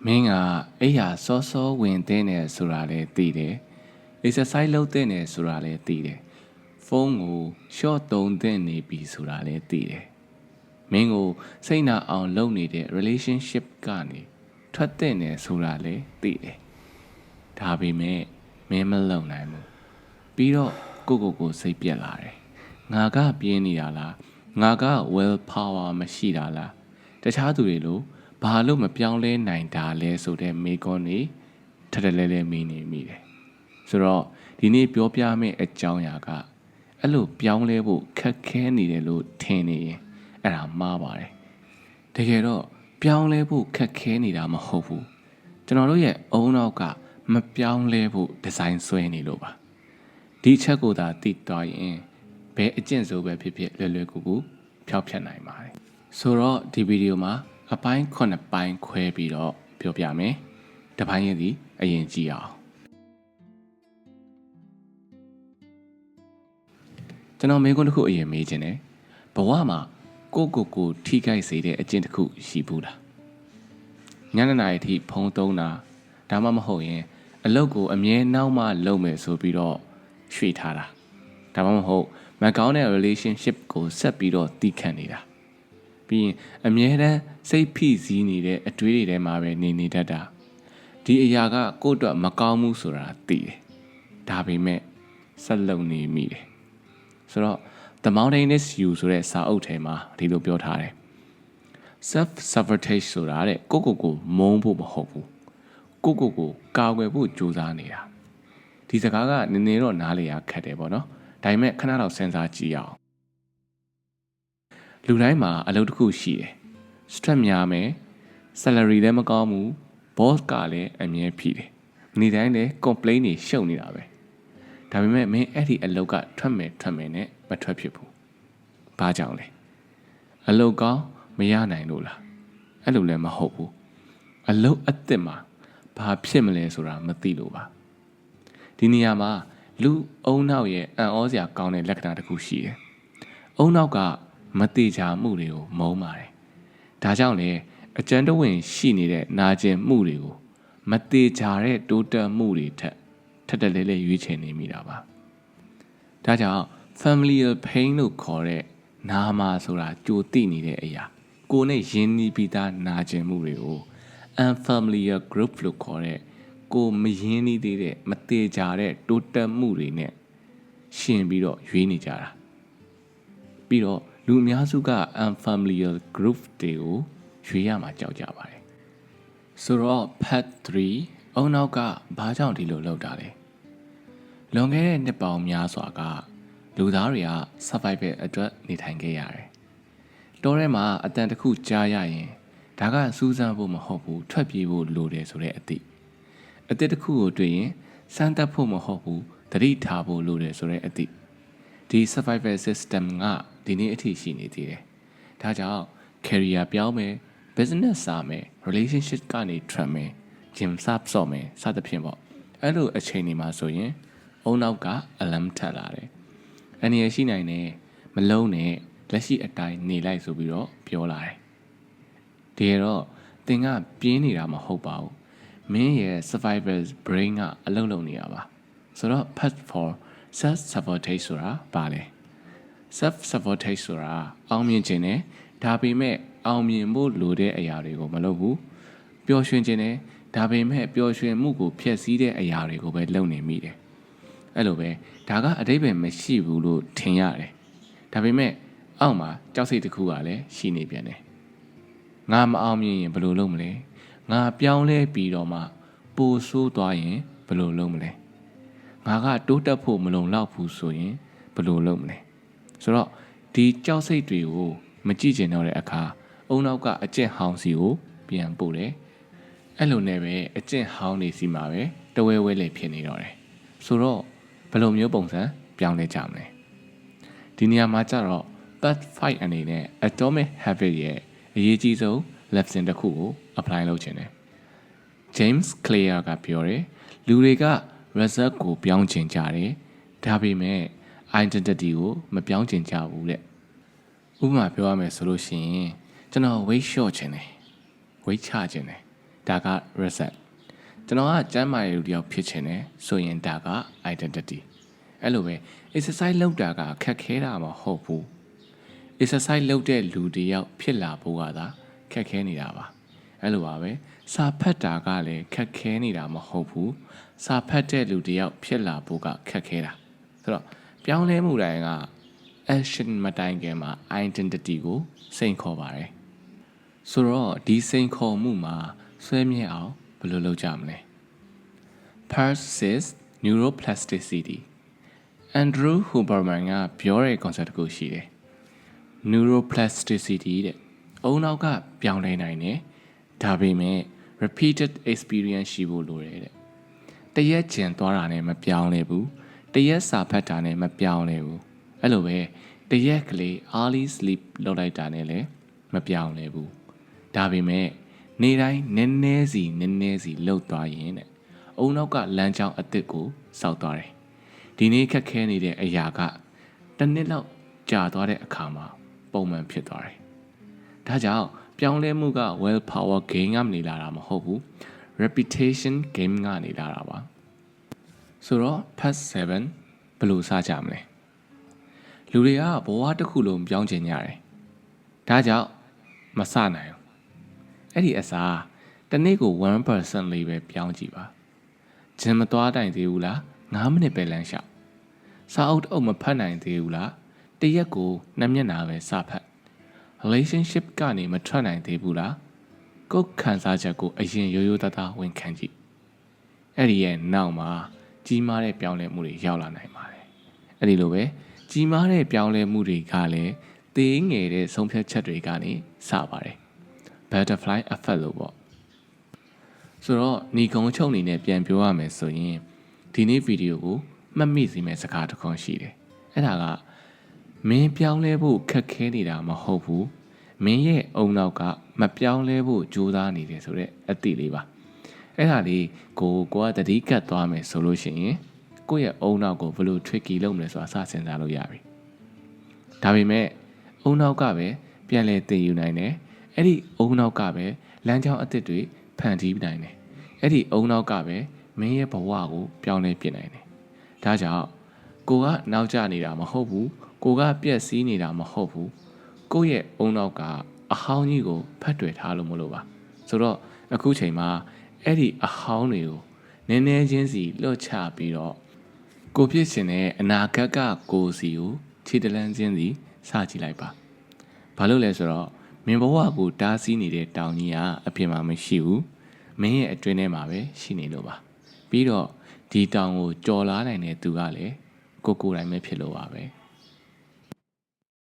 မင်းကအဲ့ဟာစောစောဝင်တဲ့နေဆိုတာလေသိတယ် exercise လုပ်တဲ့နေဆိုတာလေသိတယ်ဖုန်းကို short သုံးတဲ့နေပြီဆိုတာလေသိတယ်မင်းကိုစိတ်နာအောင်လုပ်နေတဲ့ relationship ကနေထွက်တဲ့နေဆိုတာလေသိတယ်ဒါပေမဲ့မင်းမလုံနိုင်ဘူးပြီးတော့ကိုစိတ်ပြက်လာတယ်ငါကပြင်းနေတာလားငါက will power မရှိတာလားတခြားသူတွေလိုဘာလို့မပြောင်းလဲနိုင်တာလဲဆိုတဲ့မေကွန်းနေထထလဲလဲမေးနေမိတယ်ဆိုတော့ဒီနေ့ပြောပြမယ့်အကြောင်းအရာကအဲ့လိုပြောင်းလဲဖို့ခက်ခဲနေတယ်လို့ထင်နေရင်အဲ့ဒါမှားပါတယ်တကယ်တော့ပြောင်းလဲဖို့ခက်ခဲနေတာမဟုတ်ဘူးကျွန်တော်တို့ရဲ့အုံနောက်ကမပြောင်းလဲဖို့ဒီဇိုင်းဆွဲနေလို့ပါဒီချက်ကိုသာသိသွားရင်ဘယ်အကျင့်ဆိုပဲဖြစ်ဖြစ်လွယ်ကူဖျောက်ဖျက်နိုင်ပါတယ်ဆိုတော့ဒီဗီဒီယိုမှာအပိုင်း9ပိုင်းခွဲပြီးတော့ပြောပြမယ်တစ်ပိုင်းရင်စီအရင်ကြည့်အောင်ကျွန်တော်မေးခွန်းတစ်ခုအရင်မေးခြင်းတယ်ဘဝမှာကိုထိခိုက်စေတဲ့အကျင့်တစ်ခုရှိဘူးလားညနေနာရီထိဖုံးသုံးတာဒါမှမဟုတ်ရင်အလုပ်ကိုအမြဲနောက်မှလုပ်မယ်ဆိုပြီးတော့ရွှေ့ထားတာဒါမှမဟုတ်မကောင်းတဲ့ relationship ကိုဆက်ပြီးတော့တီးခတ်နေတာပြီးရင်အမြဲတမ်းစိတ်ဖိစီးနေတဲ့အတွေးတွေထဲမှာပဲနေတတ်တာဒီအရာကကိုယ့်အတွက်မကောင်းဘူးဆိုတာသိတယ်ဒါပေမဲ့ဆက်လုပ်နေမိတယ်ဆိုတော့ The Mountain is You ဆိုတဲ့စာအုပ်ထဲမှာဒီလိုပြောထားတယ် self sabotage ဆိုတာတဲ့ကိုမုန်းဖို့မဟုတ်ဘူးကိုကာကွယ်ဖို့ကြိုးစားနေတာဒီစကားကနည်းနည်းတော့နားလေရခက်တယ်ပေါ့နော်ဒါပေမဲ့ခဏတော့စဉ်းစားကြည့်အောင်လူတိုင်းမှာအလုပ်တစ်ခုရှိတယ် stress များမယ် salary လည်းမကောင်းဘူး boss ကလည်းအမြဲဖိတယ်နေ့တိုင်းလည်း complain တွေရှုပ်နေတာပဲဒါပေမဲ့မင်းအဲ့ဒီအလုပ်ကထွက်မယ်နဲ့မထွက်ဖြစ်ဘူးဘာကြောင့်လဲအလုပ်ကောင်းမရနိုင်လို့လားအဲ့လိုလည်းမဟုတ်ဘူးအလုပ်အသစ်မှာဘာဖြစ်မလဲဆိုတာမသိလို့ပါဒီနေရာမှာလူအုံနောက်ရဲ့အံ့ဩစရာကောင်းတဲ့လက္ခဏာတစ်ခုရှိတယ်အုံနောက်ကမတိချာမှုတွေကိုမုန်းပါတယ်ဒါကြောင့်လေအကျဉ်းတဝင်ရှိနေတဲ့နာကျင်မှုတွေကိုမတိချာတဲ့တိုးတက်မှုတွေထက်တလဲရွေးချယ်နေမိတာပါဒါကြောင့် familial pain လို့ခေါ်တဲ့နာမှာဆိုတာကြိုသိနေတဲ့အရာကိုယ်နဲ့ရင်းနှီးပြီးသားနာကျင်မှုတွေကို unfamiliar group လို့ခေါ်တဲ့ကိုမရင်းနှီးသေးတဲ့မတိချာတဲ့တိုးတက်မှုတွေနဲ့ရှင်ပြီးတော့ရွေးနေကြတာပြီးတော့လူအများစုက unfamiliar group တွေကိုရွေးရမှာကြောက်ကြပါတယ်ဆိုတော့ part 3အုံနောက်ကဘာကြောင့်ဒီလိုလုပ်တာလဲလွန်ခဲ့တဲ့နှစ်ပေါင်းများစွာကလူသားတွေက survival အတွက်နေထိုင်ခဲ့ရတယ်တောထဲမှာအတန်တစ်ခုကြားရရင်ဒါကစူးစမ်းဖို့မဟုတ်ဘူးထွက်ပြေးဖို့လိုတယ်ဆိုတဲ့အသည့်တစ်ခုကိုတွေ့ရင်စမ်းသပ်ဖို့မဟုတ်ဘူးသတိထားဖို့လိုတယ်ဆိုတဲ့အသည့်ဒီ survival system ကဒီနေ့အထိရှိနေသေးတယ်ဒါကြောင့် career ပြောင်းမယ် business စမယ် relationship ကနေထွက်မယ် gym ဆော့မယ်စသဖြင့်ပေါ့အဲ့လိုအချိန်တွေမှာဆိုရင်အုံနောက်က alarm ထက်လာတယ်အနေရရှိနိုင်တယ်မလုံးနဲ့လက်ရှိအတိုင်းနေလိုက်ဆိုပြီးတော့ပြောလာတယ်ဒီတော့သင်ကပြင်းနေတာမဟုတ်ပါဘူးမင်းရဲ့ survival brain ကအလုပ်လုပ်နေတာပါဆိုတော့ path for self sabotage ဆိုတာပါလေ self sabotage ဆိုတာအောင်မြင်ခြင်းနဲ့ဒါပေမဲ့အောင်မြင်ဖို့လိုတဲ့အရာတွေကိုမလုပ်ဘူးပျော်ရွှင်ခြင်းနဲ့ဒါပေမဲ့ပျော်ရွှင်မှုကိုဖျက်ဆီးတဲ့အရာတွေကိုပဲလုပ်နေမိတယ်အဲ့လိုပဲဒါကအဓိပ္ပာယ်မရှိဘူးလို့ထင်ရတယ်ဒါပေမဲ့အောက်မှာကြောက်စိတ်တစ်ခုကလည်းရှိနေပြန်တယ်ငါမအောင်မြင်ရင်ဘယ်လိုလုပ်မလဲငါပြောင်းလဲပြီးတော့မှပိုဆိုးသွားရင်ဘယ်လိုလုပ်မလဲငါကတိုးတက်ဖို့မလုံလောက်ဘူးဆိုရင်ဘယ်လိုလုပ်မလဲဆိုတော့ဒီကြောက်စိတ်တွေကိုမကြည့်ကျင်တော့တဲ့အခါအုံနောက်ကအကျင့်ဟောင်းစီကိုပြန်ပို့တယ်အဲ့လိုနဲ့ပဲအကျင့်ဟောင်းနေစီမှာပဲတဝဲဝဲလေးဖြစ်နေတော့တယ်ဆိုတော့ဘယ်လိုမျိုးပုံစံပြောင်းလဲကြမလဲဒီနေရာမှာကျတော့ part 5အနေနဲ့ atomic habit ရဲ့အရေးကြီးဆုံး lesson တစ်ခုကို apply လုပ်ချင်တယ် James Clear ကပြောတယ်လူတွေက result ကိုပြောင်းချင်ကြတယ်ဒါပေမဲ့ identity ကိုမပြောင်းချင်ကြဘူးတဲ့ဥပမာပြောရမယ်ဆိုလို့ရှိရင်ကျွန်တော် weight short ချင်တယ် weight ချချင်တယ် ဒါက result ကျွန်တော်ကကျမ်းမာရေးလူတစ်ယောက်ဖြစ်ချင်တယ်ဆိုရင်ဒါက identity အဲ့လိုပဲ exercise လုပ်တာကခက်ခဲတာမဟုတ်ဘူး exercise လုပ်တဲ့လူတစ်ယောက်ဖြစ်လာဖို့ကသာခက်ခဲနေတာပါအဲ့လိုပါပဲစာဖတ်တာကလည်းခက်ခဲနေတာမဟုတ်ဘူးစာဖတ်တဲ့လူတစ်ယောက်ဖြစ်လာဖို့ကခက်ခဲတာဆိုတော့ပြောင်းလဲမှုတိုင်းက action မတိုင်ခင်မှာ identity ကိုစိန်ခေါ်ပါတယ်ဆိုတော့ဒီစိန်ခေါ်မှုမှာဆွဲမြဲအောင်ဘယ်လိုလုပ်ကြမလဲ Persist neuroplasticity Andrew Huberman ကပြောတဲ့ concept ကိုရှိတယ် neuroplasticity တဲ့အုံနောက်ကပြောင်းလဲနိုင်တယ်ဒါပေမဲ့ repeated experience ရှိဖို့လိုတယ်တဲ့တရက်ကျင်သွားတာနဲ့မပြောင်းလဲဘူးတရက်စာဖတ်တာနဲ့မပြောင်းလဲဘူးအဲ့လိုပဲတရက်ကလေး early sleep လုပ်လိုက်တာနဲ့လည်းမပြောင်းလဲဘူးဒါပေမဲ့နေ့တိုင်းနည်းနည်းစီလှုပ်သွားရင်တဲ့အုံနောက်ကလမ်းကြောင်းအသစ်ကိုစောက်သွားတယ်ဒီနေ့ခက်ခဲနေတဲ့အရာကတစ်နှစ်လောက်ကြာသွားတဲ့အခါမှာပုံမှန်ဖြစ်သွားတယ်ဒါကြောင့်ပြောင်းလဲမှုက well power gain ကနေလာတာမဟုတ်ဘူး repetition game ကနေလာတာပါဆိုတော့ part 7ဘယ်လိုစကြမလဲလူတွေကဘဝတစ်ခုလုံးပြောင်းချင်ကြတယ်ဒါကြောင့်မစနိုင်ဘူးအဲ့ဒီအစားတစ်နေ့ကို 1% လေးပဲပြောင်းကြည့်ပါဂျင်မသွားတိုင်သေးဘူးလား9မိနစ်ပဲလမ်းလျှောက်စာအုပ်တစ်အုပ်မဖတ်နိုင်သေးဘူးလားတရက်ကို2မျက်နှာပဲစဖတ် relationship ကနေမထွက်နိုင်သေးဘူးလားကိုယ်ခံစားချက်ကိုအရင်ရိုးရိုးသားသားဝန်ခံကြည့်အဲ့ဒီရဲ့နောက်မှာကြီးမားတဲ့ပြောင်းလဲမှုတွေရောက်လာနိုင်ပါတယ်အဲ့ဒီလိုပဲကြီးမားတဲ့ပြောင်းလဲမှုတွေကလည်းသေးငယ်တဲ့ဆုံးဖြတ်ချက်တွေကနေစပါတယ် butterfly effect လို့ပေါ့ဆိုတော့ညီကုံချုပ်အနေနဲ့ပြန်ပြောရမယ်ဆိုရင်ဒီနေ့ဗီဒီယိုကိုမှတ်မိစေမယ့်စကားတစ်ခုရှိတယ်အဲ့ဒါကမင်းပြောင်းလဲဖို့ခက်ခဲနေတာမဟုတ်ဘူးမင်းရဲ့အုံနောက်ကမပြောင်းလဲဖို့ကြိုးစားနေတယ်ဆိုတဲ့အသည့်လေးပါအဲ့ဒါလေးကိုကသတိကတ်သွားမယ်ဆိုလို့ရှိရင်ကိုယ့်ရဲ့အုံနောက်ကိုဘယ်လို tricky လုပ်မလဲဆိုတာစစဉ်းစားလို့ရပြီဒါပေမဲ့အုံနောက်ကပဲပြန်လဲသိယူနိုင်တယ်အဲ့ဒီအုံနောက်ကပဲလမ်းကြောင်းအသစ်တွေဖန်တီးနိုင်တယ်အဲ့ဒီအုံနောက်ကပဲမင်းရဲ့ဘဝကိုပြောင်းလဲပြနိုင်တယ်ဒါကြောင့်ကိုကနောက်ကျနေတာမဟုတ်ဘူးကိုကပြက်စီးနေတာမဟုတ်ဘူးကိုယ့်ရဲ့အုံနောက်ကအဟောင်းကြီးကိုဖတ်တွေ့ထားလို့မလို့ပါဆိုတော့အခုချိန်မှာအဲ့ဒီအဟောင်းတွေကိုနည်းနည်းချင်းစီလွတ်ချပြီးတော့ကိုဖြစ်ရှင်တဲ့အနာဂတ်ကကိုစီကိုခြေတလန်းချင်းစီစကြည့်လိုက်ပါဘာလို့လဲဆိုတော့မင်းဘဝကိုတားဆီးနေတဲ့တောင်ကြီးကအပြင်မှာမရှိဘူးမင်းရဲ့အတွင်းထဲမှာပဲရှိနေလို့ပါပြီးတော့ဒီတောင်ကိုကြော်လာနိုင်တဲ့သူကလည်းကိုယ်တိုင်ပဲဖြစ်လို့ပါပဲ